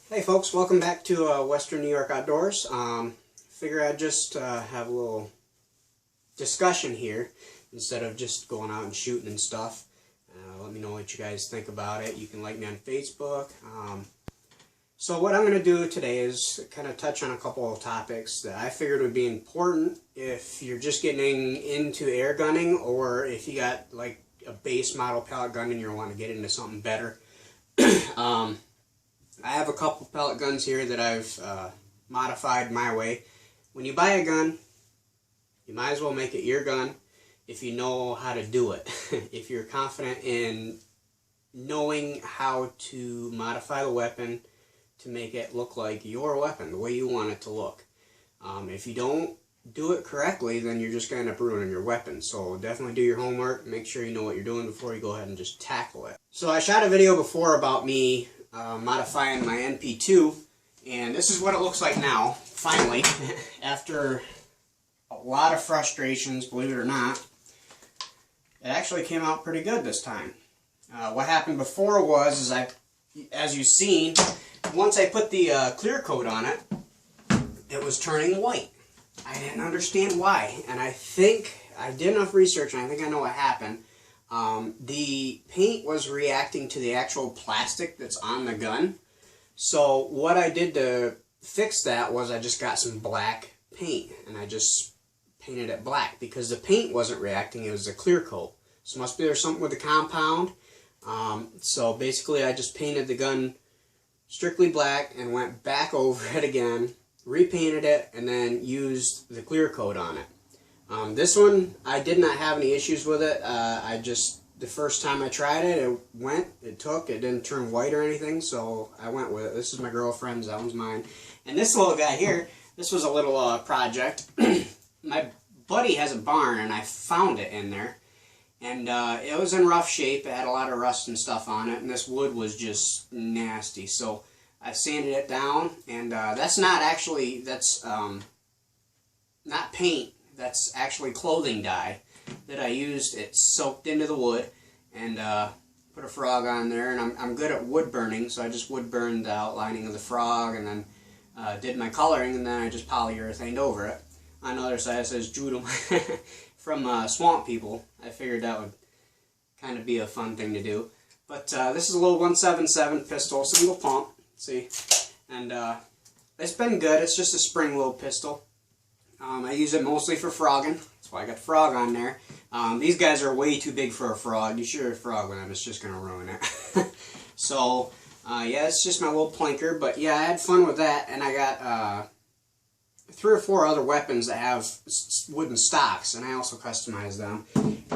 Hey folks, welcome back to Western New York Outdoors. Figure I'd just have a little discussion here instead of just going out and shooting and stuff. Let me know what you guys think about it. You can like me on Facebook. So what I'm going to do today is kind of touch on a couple of topics that I figured would be important if you're just getting into air gunning, or if you got like a base model pellet gun and you want to get into something better. I have a couple pellet guns here that I've modified my way. When you buy a gun, you might as well make it your gun if you know how to do it. If you're confident in knowing how to modify the weapon to make it look like your weapon, the way you want it to look. If you don't do it correctly, then you're just going to end up ruining your weapon. So definitely do your homework, make sure you know what you're doing before you go ahead and just tackle it. So I shot a video before about me modifying my NP2, and this is what it looks like now, finally, after a lot of frustrations, believe it or not. It actually came out pretty good this time. What happened before was, as you've seen, once I put the clear coat on it, it was turning white. I didn't understand why, and I think I did enough research, and I think I know what happened. The paint was reacting to the actual plastic that's on the gun. So what I did to fix that was I just got some black paint and I just painted it black because the paint wasn't reacting, it was a clear coat. So must be there's something with the compound. So basically I just painted the gun strictly black and went back over it again, repainted it, and then used the clear coat on it. This one, I did not have any issues with it. The first time I tried it, it didn't turn white or anything, so I went with it. This is my girlfriend's, that one's mine. And this little guy here, this was a little project. My buddy has a barn, and I found it in there. And it was in rough shape, it had a lot of rust and stuff on it, and this wood was just nasty. So I sanded it down, and that's not paint. That's actually clothing dye that I used. It soaked into the wood, and put a frog on there. And I'm good at wood burning, so I just wood burned the outlining of the frog, and then did my coloring, and then I just polyurethaned over it. On the other side it says Judum from Swamp People. I figured that would kind of be a fun thing to do. But this is a little 177 pistol, single pump. See, and it's been good. It's just a spring load pistol. I use it mostly for frogging. That's why I got the frog on there. These guys are way too big for a frog. You shoot a frog with them, it's just going to ruin it. So, yeah, it's just my little plinker. But yeah, I had fun with that. And I got 3 or 4 other weapons that have wooden stocks. And I also customize them.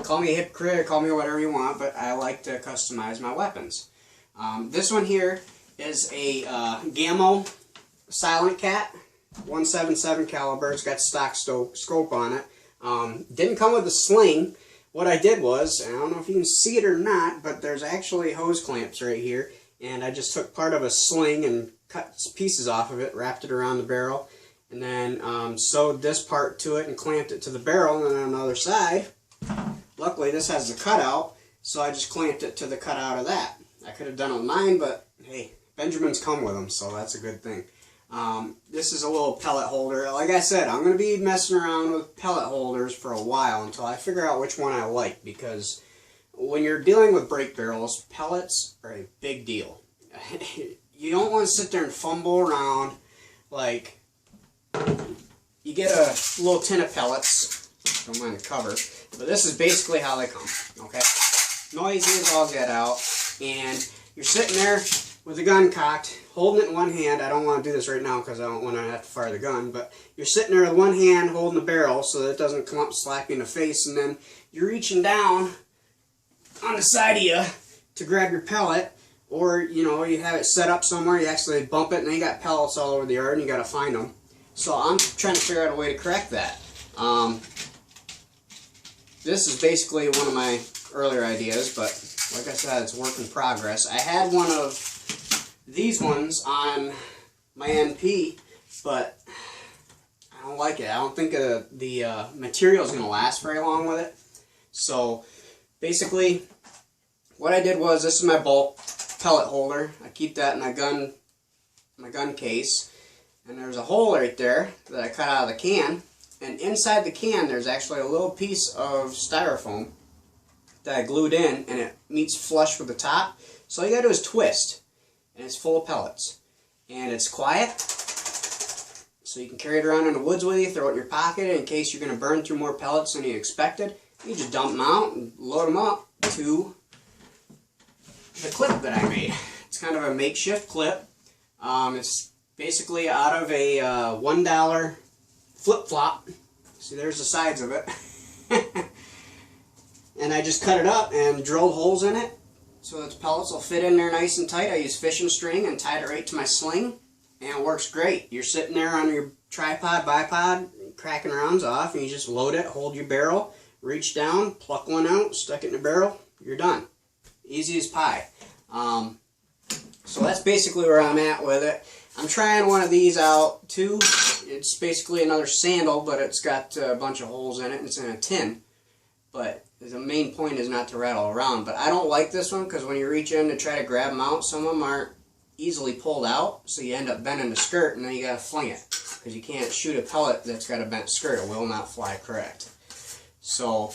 Call me a hypocrite, call me whatever you want. But I like to customize my weapons. This one here is a Gammo Silent Cat. 177 caliber. It's got stock scope on it. Didn't come with a sling. What I did was, and I don't know if you can see it or not, but there's actually hose clamps right here, and I just took part of a sling and cut pieces off of it, wrapped it around the barrel, and then sewed this part to it and clamped it to the barrel. And then on the other side, luckily this has the cutout, so I just clamped it to the cutout of that. I could have done it with mine, but hey, Benjamins come with them, so that's a good thing. This is a little pellet holder. Like I said, I'm going to be messing around with pellet holders for a while until I figure out which one I like, because when you're dealing with break barrels, pellets are a big deal. You don't want to sit there and fumble around. Like, you get a little tin of pellets, don't mind the cover, but this is basically how they come, okay? Noisy as all get out, and you're sitting there with the gun cocked, holding it in one hand. I don't want to do this right now because I don't want to have to fire the gun, but you're sitting there with one hand holding the barrel so that it doesn't come up and slap you in the face, and then you're reaching down on the side of you to grab your pellet, or you know, you have it set up somewhere, you actually bump it, and then you got pellets all over the yard and you got to find them. So I'm trying to figure out a way to correct that. This is basically one of my earlier ideas, but like I said, it's a work in progress. I had one of these ones on my NP, but I don't like it. I don't think the material is going to last very long with it. So basically what I did was, this is my bulk pellet holder. I keep that in my my gun case, and there's a hole right there that I cut out of the can, and inside the can there's actually a little piece of styrofoam that I glued in, and it meets flush with the top. So all you gotta do is twist, and it's full of pellets. And it's quiet, so you can carry it around in the woods with you, throw it in your pocket in case you're gonna burn through more pellets than you expected. You just dump them out and load them up to the clip that I made. It's kind of a makeshift clip. It's basically out of a $1 flip-flop. See, there's the sides of it. And I just cut it up and drilled holes in it so its pellets will fit in there nice and tight. I use fishing string and tied it right to my sling, and it works great. You're sitting there on your tripod, bipod, cracking rounds off, and you just load it, hold your barrel, reach down, pluck one out, stuck it in the barrel, you're done. Easy as pie. So that's basically where I'm at with it. I'm trying one of these out too. It's basically another sandal, but it's got a bunch of holes in it, and it's in a tin. But the main point is not to rattle around. But I don't like this one because when you reach in to try to grab them out, some of them aren't easily pulled out, so you end up bending the skirt, and then you got to fling it because you can't shoot a pellet that's got a bent skirt. It will not fly correct. So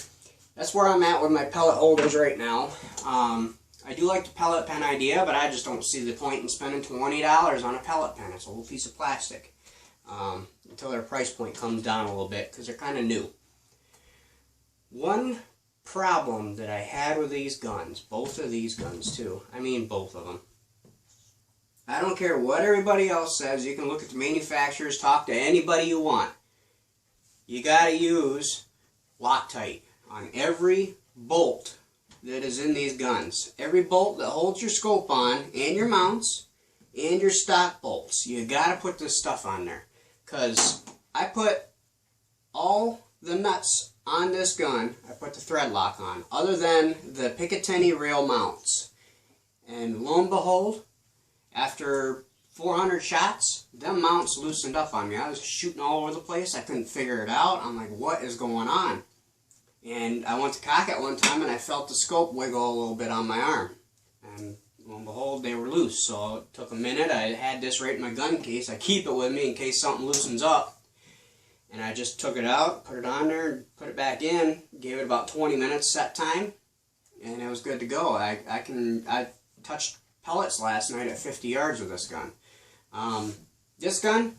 that's where I'm at with my pellet holders right now. I do like the pellet pen idea, but I just don't see the point in spending $20 on a pellet pen. It's a little piece of plastic. Until their price point comes down a little bit, because they're kind of new. One problem that I had with these guns, both of these guns too, I mean both of them. I don't care what everybody else says, you can look at the manufacturers, talk to anybody you want. You gotta use Loctite on every bolt that is in these guns. Every bolt that holds your scope on, and your mounts, and your stock bolts. You gotta put this stuff on there. Because I put all the nuts on this gun, I put the thread lock on, other than the Picatinny rail mounts. And lo and behold, after 400 shots, them mounts loosened up on me. I was shooting all over the place. I couldn't figure it out. I'm like, what is going on? And I went to cock it one time, and I felt the scope wiggle a little bit on my arm. And lo and behold, they were loose. So it took a minute. I had this right in my gun case. I keep it with me in case something loosens up. And I just took it out, put it on there, and put it back in. Gave it about 20 minutes set time, and it was good to go. I touched pellets last night at 50 yards with this gun. This gun,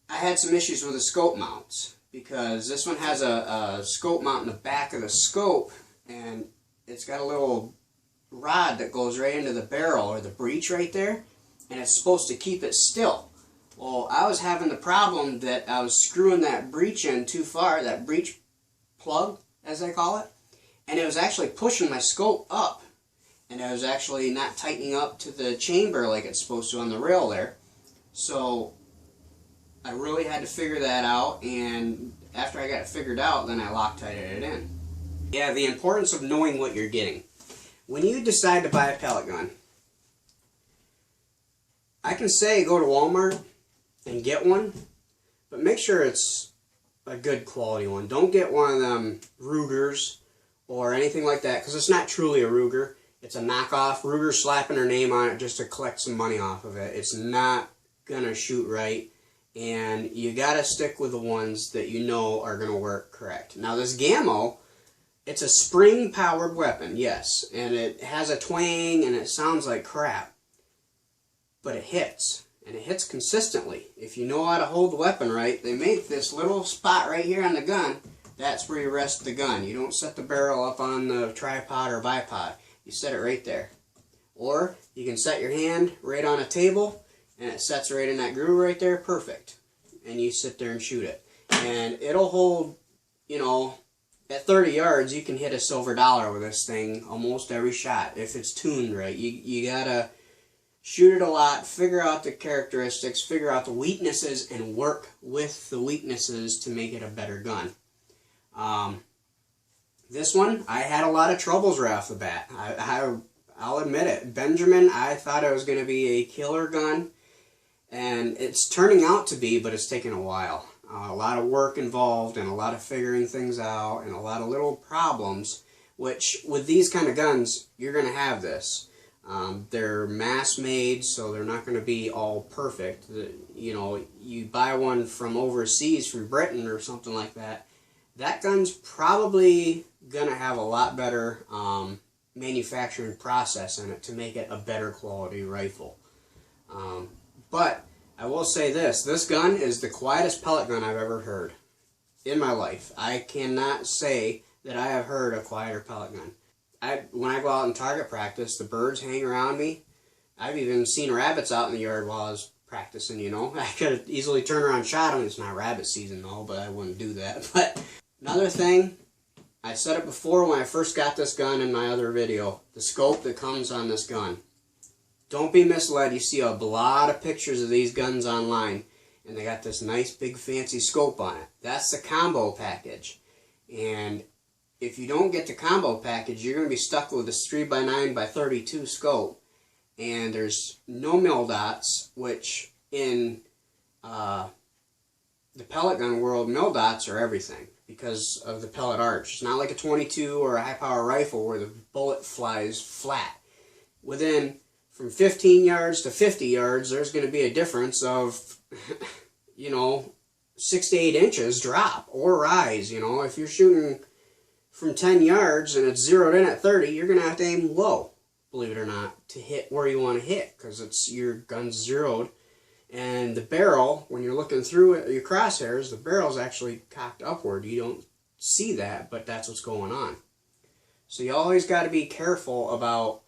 I had some issues with the scope mounts, because this one has a scope mount in the back of the scope, and it's got a little rod that goes right into the barrel, or the breech right there, and it's supposed to keep it still. Well, I was having the problem that I was screwing that breech in too far, that breech plug, as they call it, and it was actually pushing my scope up, and I was actually not tightening up to the chamber like it's supposed to on the rail there. So I really had to figure that out, and after I got it figured out, then I Loctited it in. Yeah, the importance of knowing what you're getting. When you decide to buy a pellet gun, I can say go to Walmart and get one, but make sure it's a good quality one. Don't get one of them Rugers or anything like that, because it's not truly a Ruger. It's a knockoff. Ruger's slapping their name on it just to collect some money off of it. It's not gonna shoot right, and you gotta stick with the ones that you know are gonna work correct. Now this Gammo, it's a spring powered weapon, yes, and it has a twang and it sounds like crap, but it hits, and it hits consistently. If you know how to hold the weapon right, they make this little spot right here on the gun. That's where you rest the gun. You don't set the barrel up on the tripod or bipod. You set it right there. Or you can set your hand right on a table, and it sets right in that groove right there, perfect. And you sit there and shoot it. And it'll hold, you know, at 30 yards, you can hit a silver dollar with this thing almost every shot if it's tuned right. You gotta shoot it a lot, figure out the characteristics, figure out the weaknesses, and work with the weaknesses to make it a better gun. This one, I had a lot of troubles right off the bat. I'll admit it. Benjamin, I thought it was going to be a killer gun, and it's turning out to be, but it's taken a while. A lot of work involved, and a lot of figuring things out, and a lot of little problems, which with these kind of guns, you're going to have this. They're mass made, so they're not going to be all perfect. You know, you buy one from overseas, from Britain or something like that, that gun's probably going to have a lot better manufacturing process in it to make it a better quality rifle. But I will say this gun is the quietest pellet gun I've ever heard in my life. I cannot say that I have heard a quieter pellet gun. When I go out and target practice, the birds hang around me. I've even seen rabbits out in the yard while I was practicing, you know. I could have easily turned around and shot them. It's not rabbit season though, but I wouldn't do that. But another thing, I said it before when I first got this gun in my other video, the scope that comes on this gun. Don't be misled. You see a lot of pictures of these guns online, and they got this nice big fancy scope on it. That's the combo package. And if you don't get the combo package, you're going to be stuck with this 3x9x32 scope. And there's no mil dots, which in the pellet gun world, mil dots are everything because of the pellet arch. It's not like a 22 or a high power rifle where the bullet flies flat. From 15 yards to 50 yards, there's going to be a difference of, you know, 6 to 8 inches drop or rise. You know, if you're shooting from 10 yards and it's zeroed in at 30, you're going to have to aim low, believe it or not, to hit where you want to hit, because it's your gun's zeroed. And the barrel, when you're looking through it, your crosshairs, the barrel's actually cocked upward. You don't see that, but that's what's going on. So you always got to be careful about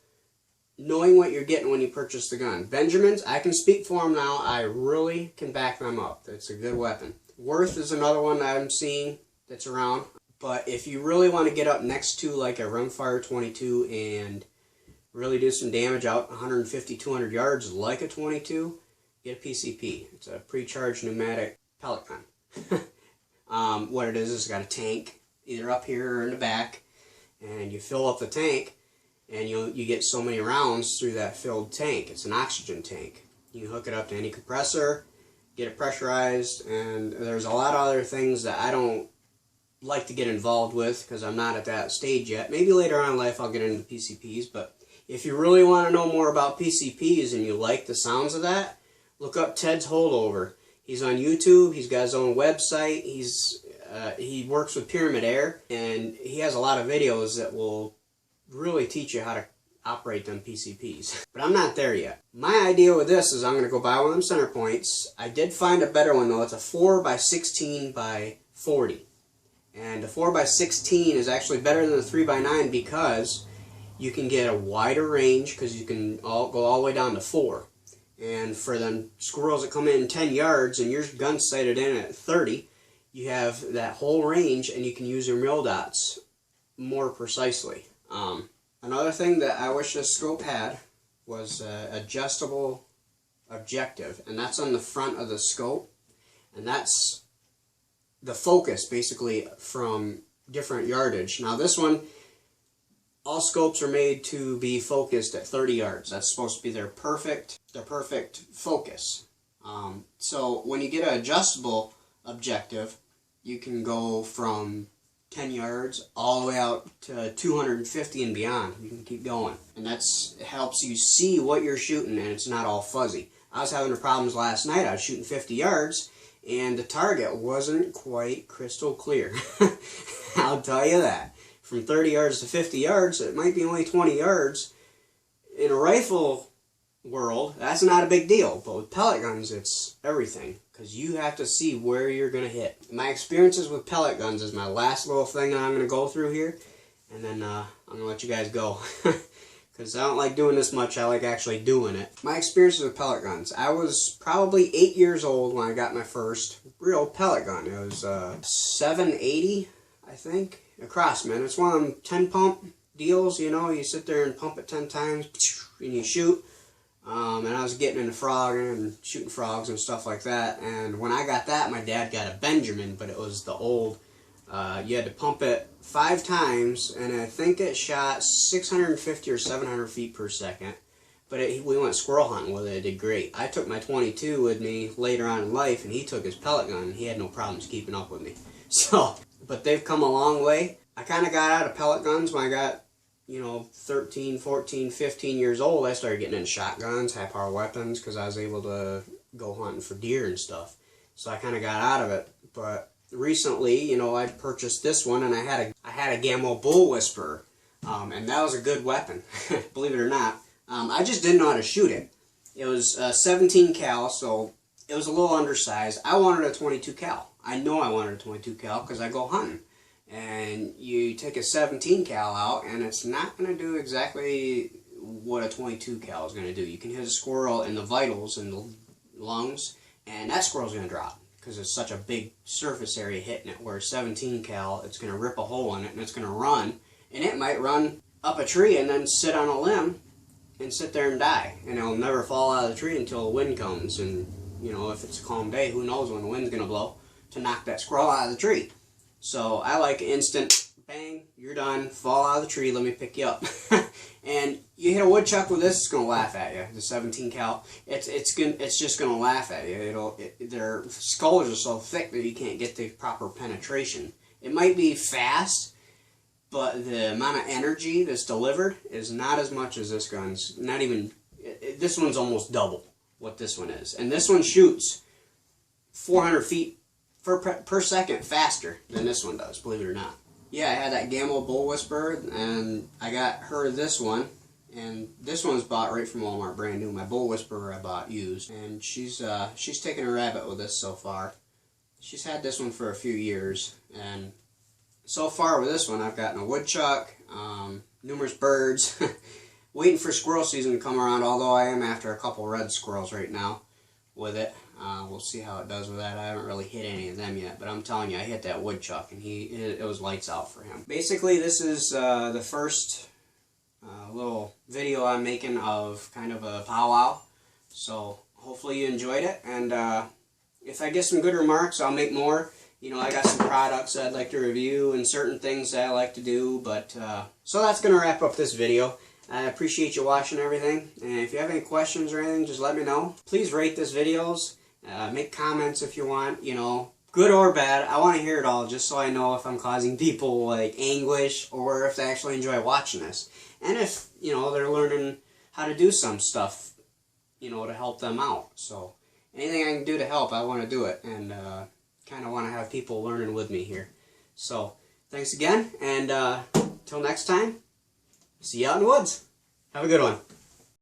knowing what you're getting when you purchase the gun. Benjamins, I can speak for them now. I really can back them up. It's a good weapon. Worth is another one that I'm seeing that's around. But if you really want to get up next to like a rimfire 22 and really do some damage out 150, 200 yards like a 22, get a PCP. It's a pre-charged pneumatic pellet gun. What it is it's got a tank either up here or in the back, and you fill up the tank and you get so many rounds through that filled tank. It's an oxygen tank. You can hook it up to any compressor, get it pressurized, and there's a lot of other things that I don't like to get involved with because I'm not at that stage yet. Maybe later on in life I'll get into PCPs, but if you really want to know more about PCPs and you like the sounds of that, look up Ted's Holdover. He's on YouTube. He's got his own website. He works with Pyramid Air, and he has a lot of videos that will really teach you how to operate them PCPs. But I'm not there yet. My idea with this is I'm going to go buy one of them center points. I did find a better one though. It's a 4x16x40. And the 4x16 is actually better than the 3x9 because you can get a wider range because you can go all the way down to 4. And for them squirrels that come in 10 yards and your gun's sighted in at 30, you have that whole range and you can use your mil dots more precisely. Another thing that I wish this scope had was adjustable objective, and that's on the front of the scope, and that's the focus basically from different yardage. Now this one, all scopes are made to be focused at 30 yards. That's supposed to be their perfect focus. So when you get an adjustable objective, you can go from 10 yards all the way out to 250 and beyond. You can keep going, and it helps you see what you're shooting, and it's not all fuzzy. I was having problems last night. I was shooting 50 yards and the target wasn't quite crystal clear. I'll tell you that. From 30 yards to 50 yards, it might be only 20 yards. In a rifle world, that's not a big deal, but with pellet guns, it's everything, because you have to see where you're going to hit. My experiences with pellet guns is my last little thing that I'm going to go through here, and then I'm going to let you guys go, because I don't like doing this much. I like actually doing it. My experiences with pellet guns. I was probably 8 years old when I got my first real pellet gun. It was a 780, I think, a Crossman. It's one of them 10 pump deals, you know, you sit there and pump it 10 times, and you shoot. And I was getting into frogging and shooting frogs and stuff like that. And when I got that, my dad got a Benjamin, but it was the old, you had to pump it 5 times, and I think it shot 650 or 700 feet per second. But we went squirrel hunting with it. It did great. I took my 22 with me later on in life, and he took his pellet gun, and he had no problems keeping up with me. So, but they've come a long way. I kind of got out of pellet guns when I got, you know, 13, 14, 15 years old, I started getting into shotguns, high power weapons, because I was able to go hunting for deer and stuff. So I kind of got out of it. But recently, you know, I purchased this one, and I had a Gammo Bull Whisperer, and that was a good weapon, believe it or not. I just didn't know how to shoot it. It was 17 cal, so it was a little undersized. I wanted a 22 cal. I know I wanted a 22 cal because I go hunting. And you take a 17 cal out, and it's not going to do exactly what a 22 cal is going to do. You can hit a squirrel in the vitals and the lungs, and that squirrel's going to drop because it's such a big surface area hitting it. Where 17 cal, it's going to rip a hole in it, and it's going to run, and it might run up a tree and then sit on a limb and sit there and die, and it'll never fall out of the tree until the wind comes. And you know, if it's a calm day, who knows when the wind's going to blow to knock that squirrel out of the tree. So I like instant, bang, you're done, fall out of the tree, let me pick you up. And you hit a woodchuck with this, it's going to laugh at you. The 17 cal, it's just going to laugh at you. Their skulls are so thick that you can't get the proper penetration. It might be fast, but the amount of energy that's delivered is not as much as this gun's. Not even, this one's almost double what this one is. And this one shoots 400 feet per second faster than this one does, believe it or not. Yeah, I had that Gammo Bull Whisperer, and I got her this one, and this one was bought right from Walmart, brand new. My Bull Whisperer I bought used, and she's taken a rabbit with this so far. She's had this one for a few years, and so far with this one I've gotten a woodchuck, numerous birds, waiting for squirrel season to come around, although I am after a couple red squirrels right now with it. We'll see how it does with that. I haven't really hit any of them yet, but I'm telling you, I hit that woodchuck, and it was lights out for him. Basically, this is the first little video I'm making of kind of a powwow, so hopefully you enjoyed it, and if I get some good remarks, I'll make more. You know, I got some products I'd like to review and certain things that I like to do, but so that's going to wrap up this video. I appreciate you watching everything, and if you have any questions or anything, just let me know. Please rate this videos. Make comments if you want, you know, good or bad. I want to hear it all just so I know if I'm causing people like anguish or if they actually enjoy watching this. And if, you know, they're learning how to do some stuff, you know, to help them out. So anything I can do to help, I want to do it, and kind of want to have people learning with me here. So thanks again, and till next time, see you out in the woods. Have a good one.